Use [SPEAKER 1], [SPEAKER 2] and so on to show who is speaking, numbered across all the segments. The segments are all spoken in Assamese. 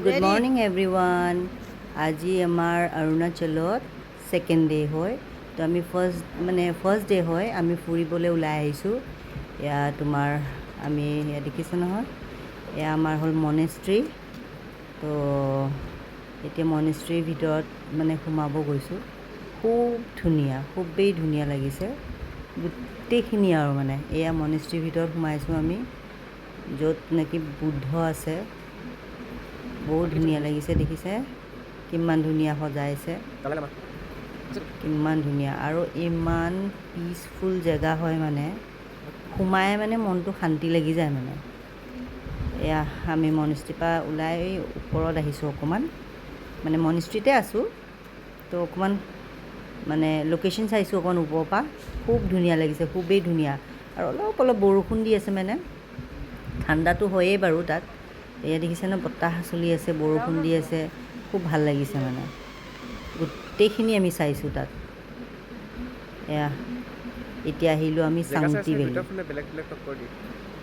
[SPEAKER 1] Good morning everyone. আজি আমাৰ অৰুণাচলত ছেকেণ্ড ডে হয়, তো আমি ফাৰ্ষ্ট ডে হয়, আমি ফুৰিবলৈ ওলাই আহিছোঁ। এয়া তোমাৰ আমি এয়া দেখিছোঁ নহয়, এয়া আমাৰ হ'ল মনেষ্ট্ৰী। তো এতিয়া মনেষ্ট্ৰীৰ ভিতৰত সোমাব গৈছোঁ। খুব ধুনীয়া, খুবেই ধুনীয়া লাগিছে গোটেইখিনি আৰু এয়া মনেষ্ট্ৰীৰ ভিতৰত সোমাইছোঁ আমি, য'ত নেকি বুদ্ধ আছে। বহুত ধুনীয়া লাগিছে, দেখিছে কিমান ধুনীয়া সজাইছে, কিমান ধুনীয়া আৰু ইমান পিচফুল জেগা হয়, সোমাই মনটো শান্তি লাগি যায়। এয়া আমি মনেষ্ট্ৰীৰ পৰা ওলাই ওপৰত আহিছোঁ অকণমান, মনেষ্ট্ৰীতে আছোঁ, তো অকণমান লোকেশ্যন চাইছোঁ অকণমান ওপৰৰ পৰা। খুব ধুনীয়া লাগিছে, খুবেই ধুনীয়া। আৰু অলপ অলপ বৰষুণ দি আছে, ঠাণ্ডাটো হয়েই বাৰু তাত। এয়া দেখিছে ন, বতাহ চলি আছে, বৰষুণ দি আছে, খুব ভাল লাগিছে। গোটেইখিনি আমি চাইছোঁ তাত। এয়া এতিয়া আহিলোঁ আমি চাংটি ভেলী।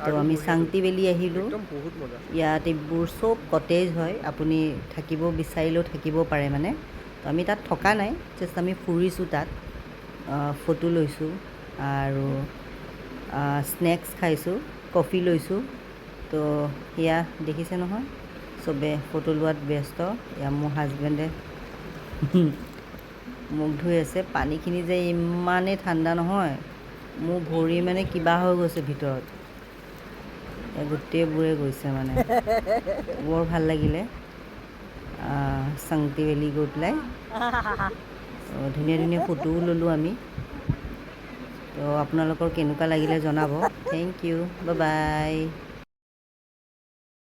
[SPEAKER 1] তো আমি চাংটি ভেলী আহিলোঁ। ইয়াত এইবোৰ চব কটেজ হয়, আপুনি থাকিব বিচাৰিলেও থাকিব পাৰে। তো আমি তাত থকা নাই, জাষ্ট আমি ফুৰিছোঁ তাত, ফটো লৈছোঁ আৰু স্নেক্স খাইছোঁ, কফি লৈছোঁ। তো সেয়া দেখিছে নহয়, চবে ফটো লোৱাত ব্যস্ত। এয়া মোৰ হাজবেণ্ডে মুখ ধুই আছে। পানীখিনি যে ইমানেই ঠাণ্ডা নহয়, মোৰ ভৰি কিবা হৈ গৈছে ভিতৰত, গোটেইবোৰে গৈছে। বৰ ভাল লাগিলে চাংটি ভেলী গৈ পেলাই। ধুনীয়া ধুনীয়া ফটোও ল'লোঁ আমি। তো আপোনালোকৰ কেনেকুৱা লাগিলে জনাব। Thank you, bye by.